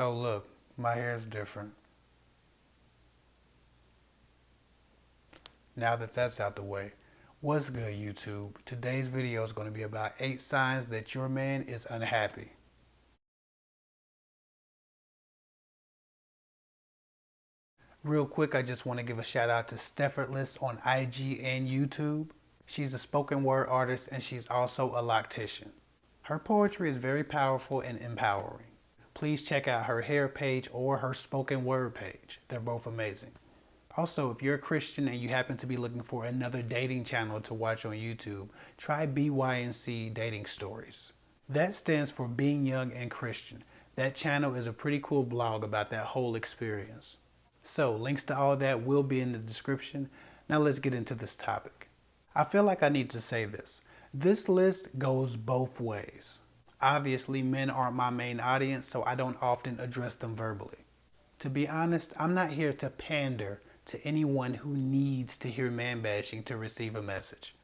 Oh look, my hair is different. Now that that's out the way, what's good YouTube? Today's video is going to be about 8 signs that your man is unhappy. Real quick, I just want to give a shout out to Steffortless on IG and YouTube. She's a spoken word artist and she's also a loctician. Her poetry is very powerful and empowering. Please check out her hair page or her spoken word page. They're both amazing. Also, if you're a Christian and you happen to be looking for another dating channel to watch on YouTube, try BYNC Dating Stories. That stands for Being Young and Christian. That channel is a pretty cool blog about that whole experience. So, links to all that will be in the description. Now let's get into this topic. I feel like I need to say this. This list goes both ways. Obviously, men aren't my main audience, so I don't often address them verbally. To be honest, I'm not here to pander to anyone who needs to hear man bashing to receive a message.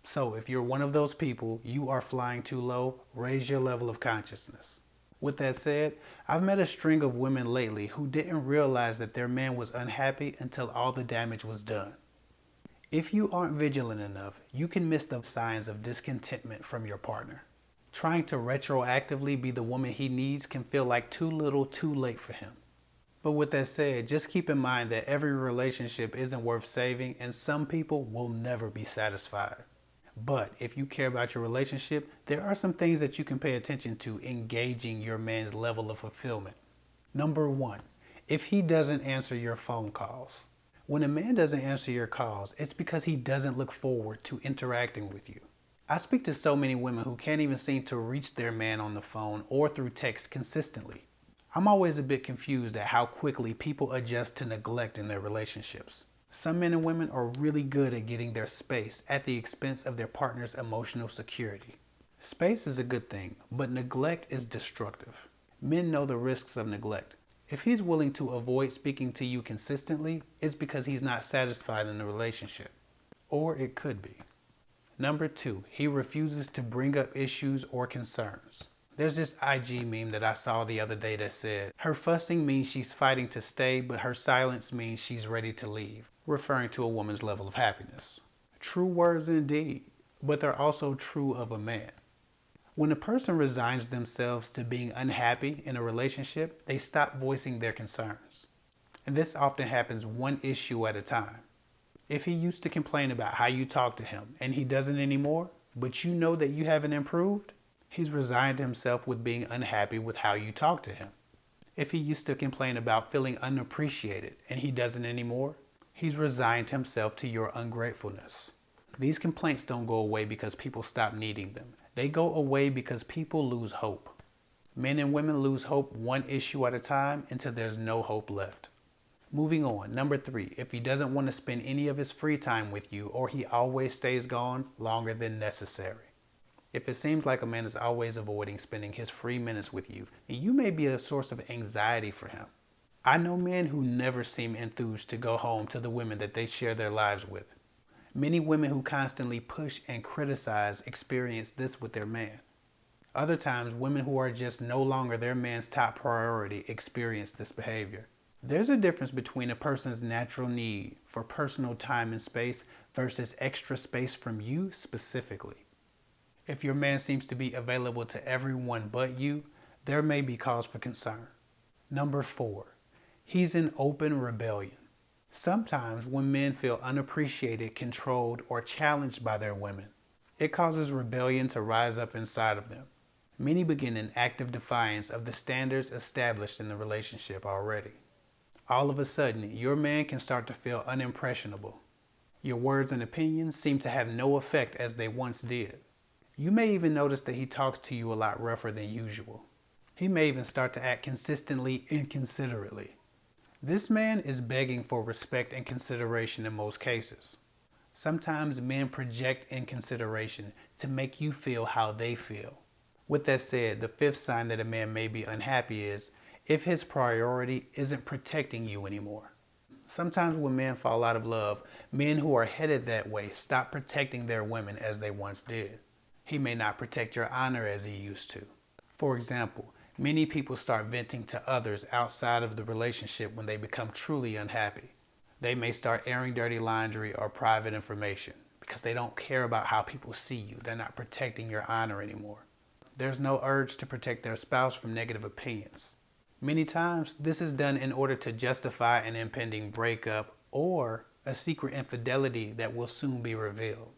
So if you're one of those people, you are flying too low, raise your level of consciousness. With that said, I've met a string of women lately who didn't realize that their man was unhappy until all the damage was done. If you aren't vigilant enough, you can miss the signs of discontentment from your partner. Trying to retroactively be the woman he needs can feel like too little too late for him. But with that said, just keep in mind that every relationship isn't worth saving and some people will never be satisfied. But if you care about your relationship, there are some things that you can pay attention to in gauging your man's level of fulfillment. Number 1, if he doesn't answer your phone calls. When a man doesn't answer your calls, it's because he doesn't look forward to interacting with you. I speak to so many women who can't even seem to reach their man on the phone or through text consistently. I'm always a bit confused at how quickly people adjust to neglect in their relationships. Some men and women are really good at getting their space at the expense of their partner's emotional security. Space is a good thing, but neglect is destructive. Men know the risks of neglect. If he's willing to avoid speaking to you consistently, it's because he's not satisfied in the relationship. Or it could be. Number 2, he refuses to bring up issues or concerns. There's this IG meme that I saw the other day that said, her fussing means she's fighting to stay, but her silence means she's ready to leave, referring to a woman's level of happiness. True words indeed, but they're also true of a man. When a person resigns themselves to being unhappy in a relationship, they stop voicing their concerns. And this often happens one issue at a time. If he used to complain about how you talk to him and he doesn't anymore, but you know that you haven't improved, he's resigned himself with being unhappy with how you talk to him. If he used to complain about feeling unappreciated and he doesn't anymore, he's resigned himself to your ungratefulness. These complaints don't go away because people stop needing them. They go away because people lose hope. Men and women lose hope one issue at a time until there's no hope left. Moving on, number 3, if he doesn't want to spend any of his free time with you or he always stays gone longer than necessary. If it seems like a man is always avoiding spending his free minutes with you, then you may be a source of anxiety for him. I know men who never seem enthused to go home to the women that they share their lives with. Many women who constantly push and criticize experience this with their man. Other times, women who are just no longer their man's top priority experience this behavior. There's a difference between a person's natural need for personal time and space versus extra space from you specifically. If your man seems to be available to everyone but you, there may be cause for concern. Number 4, he's in open rebellion. Sometimes when men feel unappreciated, controlled, or challenged by their women, it causes rebellion to rise up inside of them. Many begin in active defiance of the standards established in the relationship already. All of a sudden, your man can start to feel unimpressionable. Your words and opinions seem to have no effect as they once did. You may even notice that he talks to you a lot rougher than usual. He may even start to act consistently inconsiderately. This man is begging for respect and consideration in most cases. Sometimes men project inconsideration to make you feel how they feel. With that said, the 5th sign that a man may be unhappy is if his priority isn't protecting you anymore. Sometimes when men fall out of love, men who are headed that way stop protecting their women as they once did. He may not protect your honor as he used to. For example, Many people start venting to others outside of the relationship when they become truly unhappy. They may start airing dirty laundry or private information because they don't care about how people see you. They're not protecting your honor anymore. There's no urge to protect their spouse from negative opinions. Many times, this is done in order to justify an impending breakup or a secret infidelity that will soon be revealed.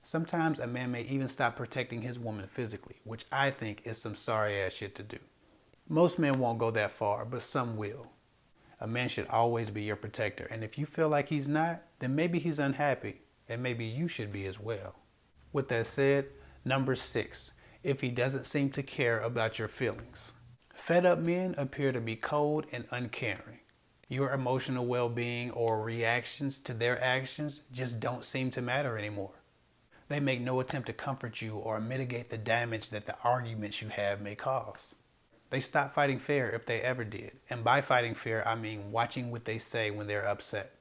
Sometimes a man may even stop protecting his woman physically, which I think is some sorry ass shit to do. Most men won't go that far, but some will. A man should always be your protector, and if you feel like he's not, then maybe he's unhappy, and maybe you should be as well. With that said, number 6, if he doesn't seem to care about your feelings. Fed up men appear to be cold and uncaring. Your emotional well-being or reactions to their actions just don't seem to matter anymore. They make no attempt to comfort you or mitigate the damage that the arguments you have may cause. They stop fighting fair if they ever did. And by fighting fair, I mean watching what they say when they're upset.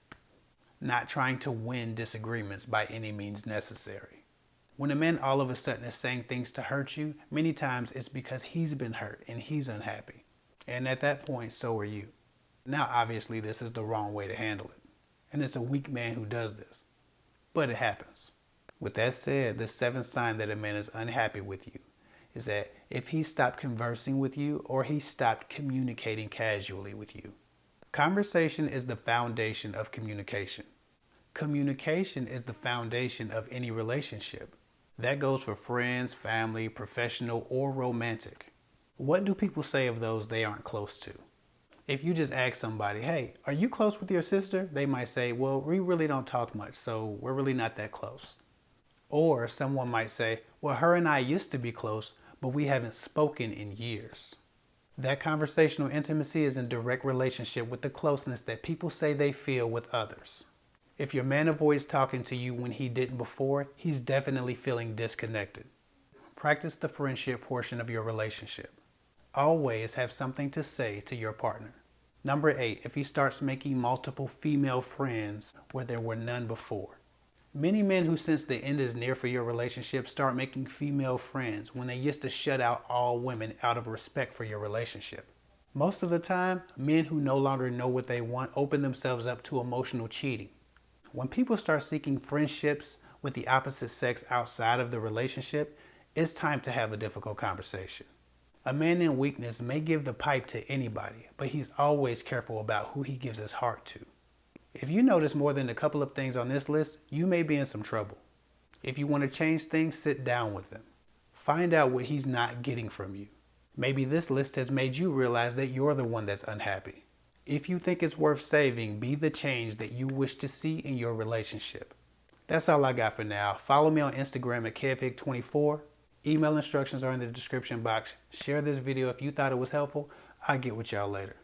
Not trying to win disagreements by any means necessary. When a man all of a sudden is saying things to hurt you, many times it's because he's been hurt and he's unhappy. And at that point, so are you. Now, obviously, this is the wrong way to handle it. And it's a weak man who does this. But it happens. With that said, the 7th sign that a man is unhappy with you is that if he stopped conversing with you or he stopped communicating casually with you. Conversation is the foundation of communication. Communication is the foundation of any relationship. That goes for friends, family, professional, or romantic. What do people say of those they aren't close to? If you just ask somebody, hey, are you close with your sister? They might say, well, we really don't talk much, so we're really not that close. Or someone might say, well, her and I used to be close, but we haven't spoken in years. That conversational intimacy is in direct relationship with the closeness that people say they feel with others. If your man avoids talking to you when he didn't before, he's definitely feeling disconnected. Practice the friendship portion of your relationship. Always have something to say to your partner. Number 8, if he starts making multiple female friends where there were none before. Many men who sense the end is near for your relationship start making female friends when they used to shut out all women out of respect for your relationship. Most of the time, men who no longer know what they want open themselves up to emotional cheating. When people start seeking friendships with the opposite sex outside of the relationship, it's time to have a difficult conversation. A man in weakness may give the pipe to anybody, but he's always careful about who he gives his heart to. If you notice more than a couple of things on this list, you may be in some trouble. If you want to change things, sit down with him. Find out what he's not getting from you. Maybe this list has made you realize that you're the one that's unhappy. If you think it's worth saving, be the change that you wish to see in your relationship. That's all I got for now. Follow me on Instagram at KevHick24. Email instructions are in the description box. Share this video if you thought it was helpful. I'll get with y'all later.